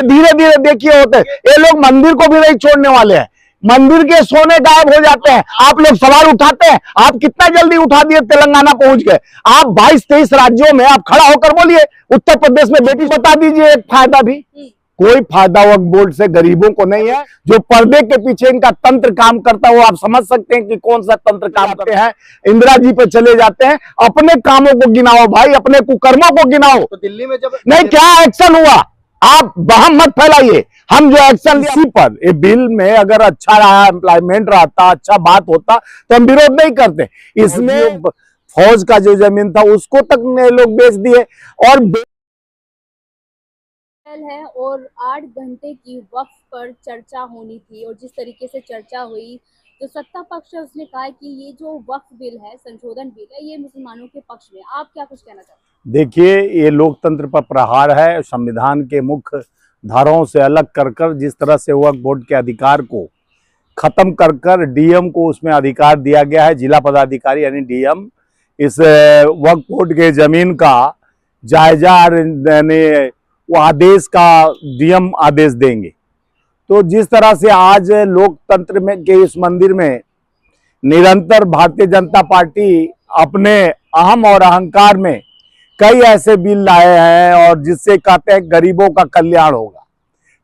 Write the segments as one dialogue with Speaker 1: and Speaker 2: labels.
Speaker 1: धीरे धीरे देखिए होते ये लोग मंदिर को भी नहीं छोड़ने वाले हैं। मंदिर के सोने गायब हो जाते हैं। आप लोग सवाल उठाते हैं, आप कितना जल्दी उठा दिए, तेलंगाना पहुंच गए आप। 22-23 राज्यों में आप खड़ा होकर बोलिए। उत्तर प्रदेश में बेटी बता दीजिए एक फायदा भी। कोई फायदा वक्फ बोर्ड से गरीबों को नहीं है। जो पर्दे के पीछे इनका तंत्र काम करता है वो आप समझ सकते हैं कि कौन सा तंत्र काम करते हैं। इंदिरा जी पे चले जाते हैं। अपने कामों को गिनाओ भाई, अपने कुकर्मों को गिनाओ।
Speaker 2: तो दिल्ली में जब
Speaker 1: नहीं, क्या एक्शन हुआ? आप बहम मत फैलाइए। हम जो एक्शन लिया इसी पर, ये बिल में अगर अच्छा रहा, एम्प्लॉयमेंट रहता, अच्छा बात होता तो हम विरोध नहीं करते। इसमें फौज का जो जमीन था उसको तक लोग बेच दिए। और
Speaker 3: है और 8 घंटे की वक्फ पर चर्चा होनी थी और जिस तरीके से चर्चा हुई, जो सत्ता पक्ष है उसने कहा कि ये जो वक्फ बिल है, संशोधन बिल है, ये मुसलमानों के पक्ष में। आप क्या कुछ कहना चाहते हैं?
Speaker 1: देखिए, ये लोकतंत्र पर प्रहार है। संविधान के मुख्य धाराओं से अलग कर जिस तरह से वक्फ बोर्ड के अधिकार को खत्म कर डीएम को उसमें अधिकार दिया गया है। जिला पदाधिकारी यानी डीएम इस वक्फ बोर्ड के जमीन का जायजा यानी वो आदेश का डीएम आदेश देंगे। तो जिस तरह से आज लोकतंत्र में के इस मंदिर में निरंतर भारतीय जनता पार्टी अपने अहम और अहंकार में कई ऐसे बिल लाए हैं और जिससे कहते हैं गरीबों का कल्याण होगा।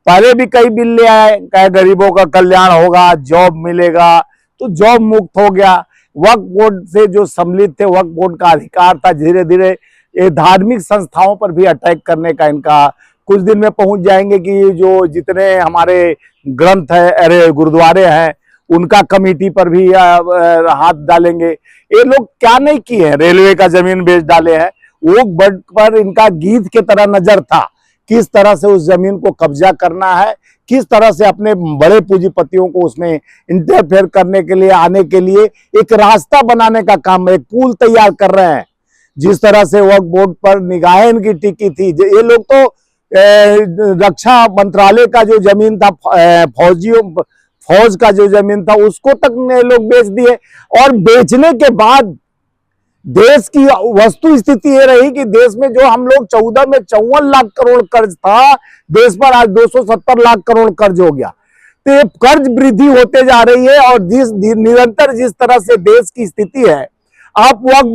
Speaker 1: पहले भी कई बिल ले आए, कहे गरीबों का कल्याण होगा, जॉब मिलेगा, तो जॉब मुक्त हो गया। वक्फ बोर्ड से जो सम्मिलित थे, वक्फ बोर्ड का अधिकार था, धीरे धीरे ये धार्मिक संस्थाओं पर भी अटैक करने का इनका कुछ दिन में पहुंच जाएंगे कि जो जितने हमारे ग्रंथ है, अरे गुरुद्वारे हैं, उनका कमेटी पर भी हाथ डालेंगे। ये लोग क्या नहीं किए हैं, रेलवे का जमीन बेच डाले हैं। वो बट पर इनका गीत के तरह नजर था, किस तरह से उस जमीन को कब्जा करना है, किस तरह से अपने बड़े पूंजीपतियों को उसमें इंटरफेयर करने के लिए, आने के लिए एक रास्ता बनाने का काम, एक पुल तैयार कर रहे हैं। जिस तरह से वक्फ बोर्ड पर निगाहें इनकी टिकी थी, ये लोग तो रक्षा मंत्रालय का जो जमीन था, फौज का जो जमीन था, उसको तक लोग बेच दिए। और बेचने के बाद देश की वस्तु स्थिति ये रही कि देश में जो हम लोग 14 में 54 लाख करोड़ कर्ज था, देश पर आज 270 लाख करोड़ कर्ज हो गया। तो ये कर्ज वृद्धि होते जा रही है। और निरंतर जिस तरह से देश की स्थिति है, आप वक्फ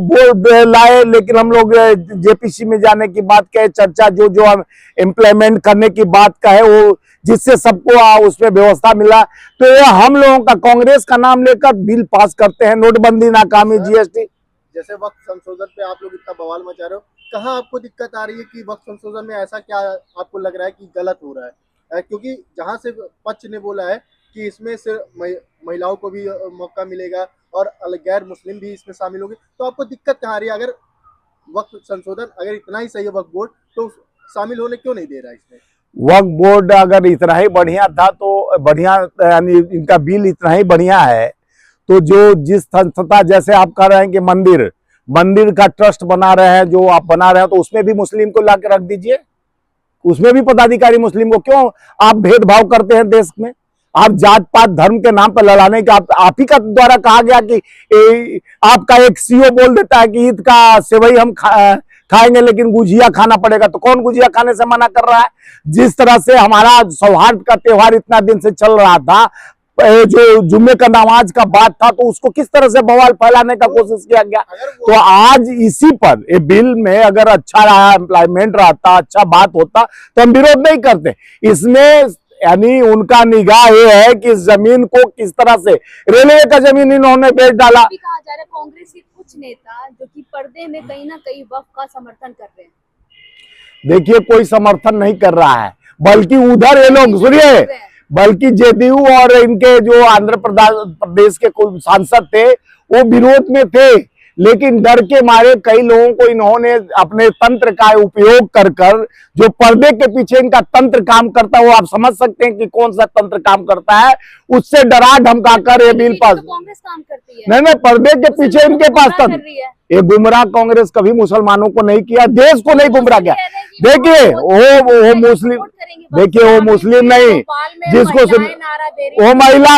Speaker 1: बोर्ड लाए, लेकिन हम लोग जेपीसी में जाने की बात कहे, चर्चा जो हम इम्प्लीमेंट करने की बात कहे, वो जिससे सबको उसमें व्यवस्था मिला। तो ये हम लोगों का कांग्रेस का नाम लेकर बिल पास करते हैं, नोटबंदी, नाकामी, जीएसटी।
Speaker 2: जैसे वक्त संशोधन पे आप लोग इतना बवाल मचा रहे हो, कहाँ आपको दिक्कत आ रही है कि वक्त संशोधन में ऐसा क्या आपको लग रहा है कि गलत हो रहा है? क्योंकि जहाँ से पक्ष ने बोला है कि इसमें सिर्फ महिलाओं को भी मौका मिलेगा और गैर मुस्लिम भी इसमें शामिल होंगे, तो आपको दिक्कत कहाँ आ रही है? अगर वक्त संशोधन अगर इतना ही सही है वक्फ बोर्ड, तो शामिल होने क्यों नहीं दे रहा है इसमें?
Speaker 1: वक्फ बोर्ड अगर इतना ही बढ़िया था तो बढ़िया, यानी इनका बिल इतना ही बढ़िया है तो जो जिस संस्था, जैसे आप कह रहे हैं कि मंदिर का ट्रस्ट बना रहे हैं, जो आप बना रहे हैं, तो उसमें भी मुस्लिम को ला के रख दीजिए, उसमें भी पदाधिकारी मुस्लिम को। क्यों आप भेदभाव करते हैं देश में? आप जात पात धर्म के नाम पर लड़ाने का, आप ही का द्वारा कहा गया कि आपका एक सीओ बोल देता है कि ईद का सेवई हम खाएंगे लेकिन गुजिया खाना पड़ेगा, तो कौन गुजिया खाने से मना कर रहा है? जिस तरह से हमारा सौहार्द का त्योहार इतना दिन से चल रहा था, जो जुम्मे का नमाज का बात था, तो उसको किस तरह से बवाल फैलाने का कोशिश किया गया। तो आज इसी पर ये बिल में अगर अच्छा रहा, एम्प्लॉयमेंट रहता, अच्छा बात होता तो हम विरोध नहीं करते। इसमें यानी उनका निगाह ये है कि जमीन को किस तरह से, रेलवे का जमीन इन्होंने बेच डाला।
Speaker 3: कहा जा रहा है कांग्रेस के कुछ नेता जो कि पर्दे में कहीं ना कहीं वक्फ का समर्थन कर रहे हैं।
Speaker 1: देखिए, कोई समर्थन नहीं कर रहा है, बल्कि उधर ये लोग, सुनिए, बल्कि जेडीयू और इनके जो आंध्र प्रदेश के कुछ सांसद थे वो विरोध में थे, लेकिन डर के मारे कई लोगों को इन्होंने अपने तंत्र का उपयोग कर जो पर्दे के पीछे इनका तंत्र काम करता है, वो आप समझ सकते हैं कि कौन सा तंत्र काम करता है, उससे डरा धमका कर ये बिल पास।
Speaker 3: कांग्रेस काम करती है।
Speaker 1: नहीं, पर्दे के पीछे इनके पास तंत्र। ये गुमराह कांग्रेस कभी मुसलमानों को नहीं किया, देश को नहीं गुमराह किया। देखिए वो मुस्लिम, देखिए वो मुस्लिम नहीं, जिसको वो महिला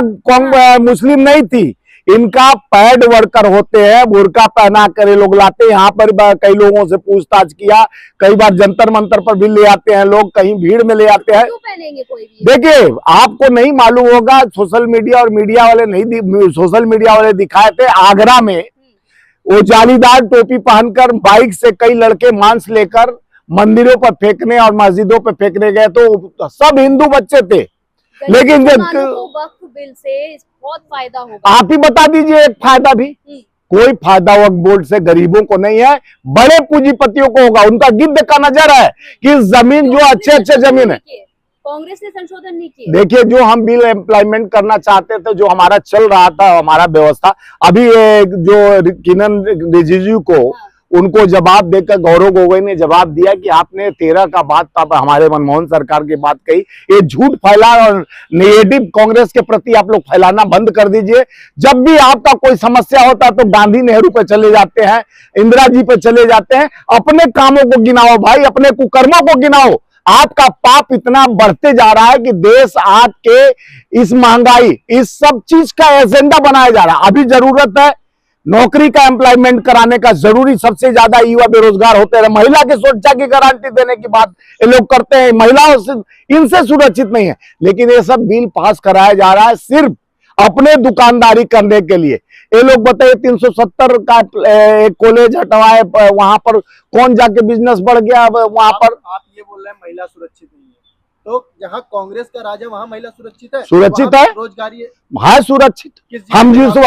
Speaker 1: मुस्लिम नहीं थी, इनका पैड वर्कर होते हैं, बुर्का पहना कर ये लोग लाते हैं। यहाँ पर कई लोगों से पूछताछ किया, कई बार जंतर मंतर पर भी ले आते हैं लोग, कहीं भीड़ में ले आते हैं।
Speaker 3: क्यों पहनेंगे कोई भी?
Speaker 1: देखिए, आपको नहीं मालूम होगा, सोशल मीडिया और मीडिया वाले नहीं, सोशल मीडिया वाले दिखाए थे आगरा में वो जालीदार टोपी पहनकर बाइक से कई लड़के मांस लेकर मंदिरों पर फेंकने और मस्जिदों पर फेंकने गए, तो सब हिंदू बच्चे थे। लेकिन
Speaker 3: मुसलमानों को वक्फ बिल से बहुत फायदा होगा।
Speaker 1: आप ही बता दीजिए एक फायदा भी। कोई फायदा वक्फ बोर्ड से गरीबों को नहीं है, बड़े पूंजीपतियों को होगा। उनका गिद्ध का नजर है कि जमीन जो अच्छे जमीन है,
Speaker 3: कांग्रेस ने संशोधन नहीं किया।
Speaker 1: देखिए, जो हम बिल इम्प्लायमेंट करना चाहते थे, जो हमारा चल रहा था, हमारा व्यवस्था, अभी जो किरण रिजिजू को उनको जवाब देकर गौरव गोगोई ने जवाब दिया कि आपने 13 का बात हमारे मनमोहन सरकार की बात कही, ये झूठ फैला और नेगेटिव कांग्रेस के प्रति आप लोग फैलाना बंद कर दीजिए। जब भी आपका कोई समस्या होता है तो गांधी नेहरू पे चले जाते हैं, इंदिरा जी पे चले जाते हैं। अपने कामों को गिनाओ भाई, अपने कुकर्मों को गिनाओ। आपका पाप इतना बढ़ते जा रहा है कि देश आज के इस महंगाई, इस सब चीज का एजेंडा बनाया जा रहा है। अभी जरूरत है नौकरी का एम्प्लॉयमेंट कराने का, जरूरी सबसे ज्यादा युवा बेरोजगार होते हैं। महिला की सुरक्षा की गारंटी देने की बात ये लोग करते हैं, महिलाओं से इनसे सुरक्षित नहीं है। लेकिन ये सब बिल पास कराया जा रहा है सिर्फ अपने दुकानदारी करने के लिए। ये लोग बताइए 370 का एक कॉलेज हटवाए, वहां पर कौन जाके बिजनेस बढ़ गया वहां पर।
Speaker 2: आप ये बोल रहे हैं महिला सुरक्षित नहीं है, तो जहाँ कांग्रेस का राज है वहाँ महिला सुरक्षित है?
Speaker 1: सुरक्षित है,
Speaker 2: रोजगारी
Speaker 1: है सुरक्षित। हम जिस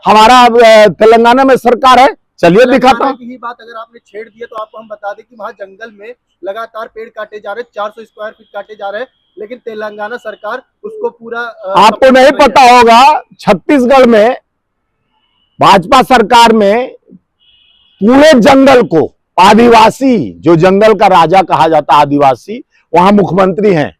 Speaker 1: हमारा तेलंगाना में सरकार है, चलिए दिखाता हूँ।
Speaker 2: ही बात अगर आपने छेड़ दी है तो आपको हम बता दें कि वहाँ जंगल में लगातार पेड़ काटे जा रहे हैं, 400 स्क्वायर फीट काटे जा रहे हैं, लेकिन तेलंगाना सरकार उसको पूरा
Speaker 1: आपको नहीं पता होगा, छत्तीसगढ़ में भाजपा सरकार में पूरे जंगल को, आदिवासी जो जंगल का राजा कहा जाता है आदिवासी, वहां मुख्यमंत्री हैं,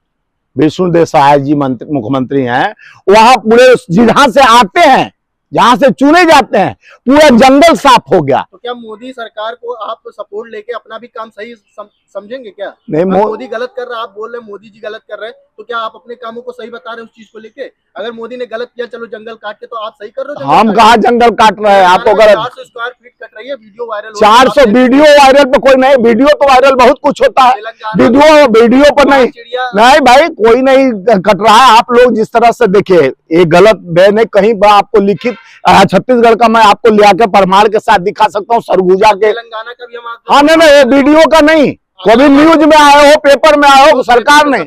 Speaker 1: विष्णु देसाई जी मुख्यमंत्री हैं। वहां पूरे जहां से आते हैं, जहां से चुने जाते हैं, पूरा जंगल साफ हो गया।
Speaker 2: तो क्या मोदी सरकार को आप सपोर्ट लेके अपना भी काम सही समझेंगे क्या?
Speaker 1: नहीं,
Speaker 2: मोदी गलत कर रहा है, आप बोल रहे हैं मोदी जी गलत कर रहे हैं, तो क्या आप अपने कामों को सही बता रहे हैं उस चीज को लेके? अगर मोदी ने गलत किया, चलो जंगल काट के, तो आप सही कर रहे हो?
Speaker 1: हम कहा जंगल काट रहे हैं, आपको गलत।
Speaker 2: 400 स्क्वायर फीट कट रही है, वीडियो वायरल।
Speaker 1: 400 वीडियो वायरल पे कोई नहीं, वीडियो तो वायरल बहुत कुछ होता है, वीडियो पर नहीं। नहीं भाई, कोई नहीं कट रहा है। आप लोग जिस तरह से देखिए, ये गलत मैंने कहीं आपको लिखित छत्तीसगढ़ का मैं आपको ले आकर परमार के साथ दिखा सकता हूँ, सरगुजा के।
Speaker 2: तेलंगाना का भी हम,
Speaker 1: हाँ नहीं, वीडियो का नहीं, कभी न्यूज में आए हो, पेपर में आए हो, सरकार ने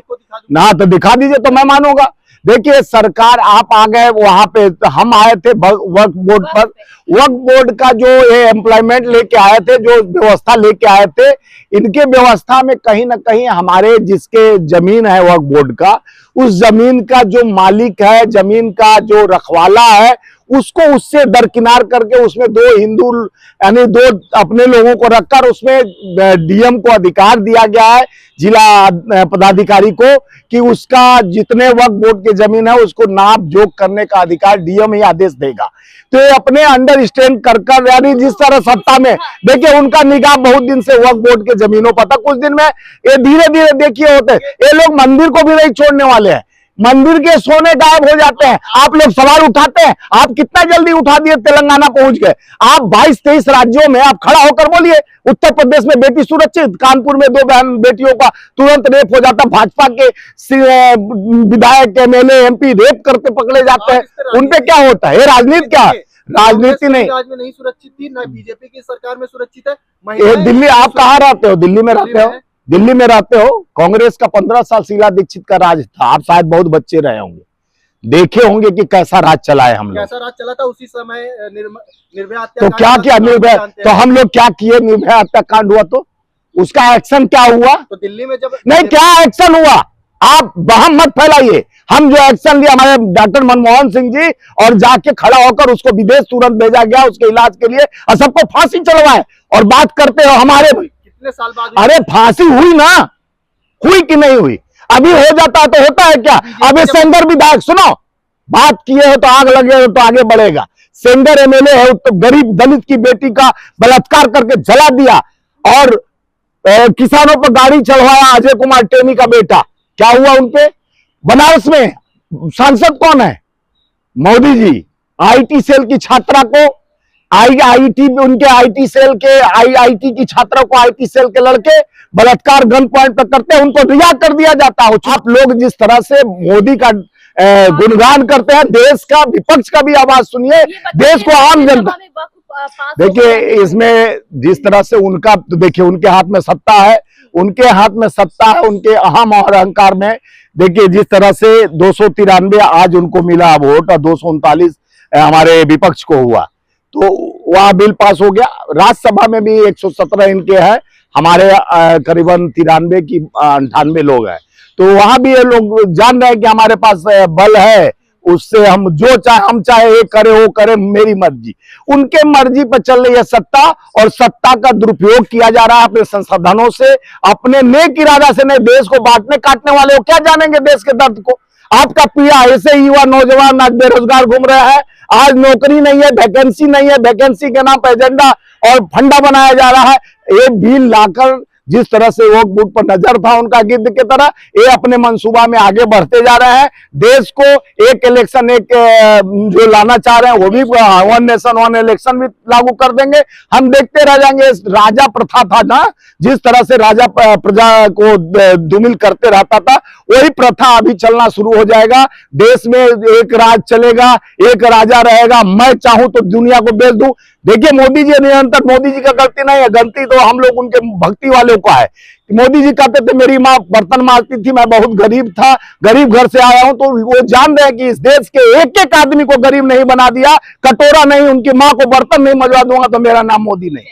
Speaker 1: ना तो दिखा दीजिए तो मैं मानूंगा। देखिए, सरकार आप आ गए वहां पे, हम आए थे वक्फ बोर्ड पर। वक्फ बोर्ड का जो ये एम्प्लॉयमेंट लेके आए थे, जो व्यवस्था लेके आए थे, इनके व्यवस्था में कहीं ना कहीं हमारे जिसके जमीन है वक्फ बोर्ड का, उस जमीन का जो मालिक है, जमीन का जो रखवाला है, उसको उससे दरकिनार करके उसमें 2 हिंदू यानी 2 अपने लोगों को रखकर उसमें डीएम को अधिकार दिया गया है, जिला पदाधिकारी को, कि उसका जितने वक्फ बोर्ड की जमीन है उसको नाप जोक करने का अधिकार डीएम ही आदेश देगा। तो ये अपने अंडरस्टैंड कर यानी जिस तरह सत्ता में देखिए, उनका निगाह बहुत दिन से वक्फ बोर्ड के जमीनों पर था। कुछ दिन में ये धीरे धीरे देखिए होते, ये लोग मंदिर को भी नहीं छोड़ने वाले हैं, मंदिर के सोने गायब हो जाते हैं। आप लोग सवाल उठाते हैं, आप कितना जल्दी उठा दिए, तेलंगाना पहुंच गए आप। 22-23 राज्यों में आप खड़ा होकर बोलिए, उत्तर प्रदेश में बेटी सुरक्षित, कानपुर में 2 बहन बेटियों का तुरंत रेप हो जाता, भाजपा के विधायक, एमएलए, एमपी रेप करके पकड़े जाते हैं, उनपे क्या होता है? ये राजनीति क्या? राजनीति नहीं।
Speaker 2: राज्य में नहीं सुरक्षित थी, ना बीजेपी की सरकार में सुरक्षित है।
Speaker 1: दिल्ली, आप कहाँ रहते हो? दिल्ली में रहते हो? दिल्ली में रहते हो। कांग्रेस का 15 साल शीला दीक्षित का राज था, आप शायद बहुत बच्चे रहे होंगे, देखे होंगे कि कैसा राज चला है हम लोग।
Speaker 2: कैसा राज चला था उसी समय निर्भया हत्याकांड।
Speaker 1: तो क्या किया निर्भया? तो हम लोग क्या किए? निर्भया हत्याकांड हुआ तो उसका एक्शन क्या हुआ?
Speaker 2: तो दिल्ली में जब
Speaker 1: नहीं, क्या एक्शन हुआ? आप वहम मत फैलाइए। हम जो एक्शन लिया हमारे डॉक्टर मनमोहन सिंह जी, और जाके खड़ा होकर उसको विदेश तुरंत भेजा गया उसके इलाज के लिए, और सबको फांसी चलवाए, और बात करते हो हमारे।
Speaker 2: कितने साल बाद?
Speaker 1: अरे फांसी हुई ना, हुई कि नहीं हुई? अभी हो जाता तो होता है क्या? अभी सेंगर विधायक, सुनो, बात किए हो तो आग लगे हो तो आगे बढ़ेगा। सेंगर एमएलए है, तो गरीब दलित की बेटी का बलात्कार करके जला दिया, और किसानों पर गाड़ी चढ़वाया अजय कुमार टेनी का बेटा। क्या हुआ उनपे? बनारस में सांसद कौन है? मोदी जी। आईटी सेल की छात्रा को आईआईटी उनके आईटी सेल के आईआईटी की छात्रा को आईटी सेल के लड़के बलात्कार गन पॉइंट पर करते हैं, उनको रिहा कर दिया जाता है। आप लोग जिस तरह से मोदी का गुणगान करते हैं, देश का विपक्ष का भी आवाज सुनिए, देश को आम जनता देखिए इसमें जिस तरह से उनका तो देखिए उनके हाथ में सत्ता है, उनके हाथ में सत्ता है, उनके अहम और अहंकार में देखिए जिस तरह से 293 आज उनको मिला वोट और 239 हमारे विपक्ष को हुआ, तो वह बिल पास हो गया। राज्यसभा में भी 117 इनके हैं, हमारे करीबन 93 की 98 लोग हैं, तो वहां भी ये लोग जान रहे हैं कि हमारे पास बल है, उससे हम जो चाहे हम चाहे ये करे वो करे, मेरी मर्जी। उनके मर्जी पर चल रही है सत्ता, और सत्ता का दुरुपयोग किया जा रहा है अपने संसाधनों से, अपने नेक इरादा से नहीं। देश को बांटने काटने वाले वो क्या जानेंगे देश के दर्द को। आपका पिया ऐसे युवा नौजवान आज बेरोजगार घूम रहे हैं, आज नौकरी नहीं है, वैकेंसी नहीं है, वैकेंसी के नाम पर एजेंडा और फंडा बनाया जा रहा है। ये बिल लाकर जिस तरह से वोट बूथ पर नजर था उनका गिद्ध की तरह, ये अपने मंसूबा में आगे बढ़ते जा रहे हैं। देश को एक इलेक्शन एक जो लाना चाह रहे हैं वो भी वन नेशन वन इलेक्शन भी लागू कर देंगे। हम देखते रह जाएंगे। राजा प्रथा था ना, जिस तरह से राजा प्रजा को धूमिल करते रहता था, वही प्रथा अभी चलना शुरू हो जाएगा। देश में एक राज चलेगा, एक राजा रहेगा, मैं चाहूं तो दुनिया को बेच दूं। देखिए मोदी जी निरंतर, मोदी जी का गलती नहीं है, गलती तो हम लोग उनके भक्ति वालों का है। मोदी जी कहते थे मेरी माँ बर्तन मारती थी, मैं बहुत गरीब था, गरीब घर से आया हूं, तो वो जान रहे हैं कि इस देश के एक एक आदमी को गरीब नहीं बना दिया, कटोरा नहीं, उनकी माँ को बर्तन नहीं मजवा दूंगा तो मेरा नाम मोदी नहीं।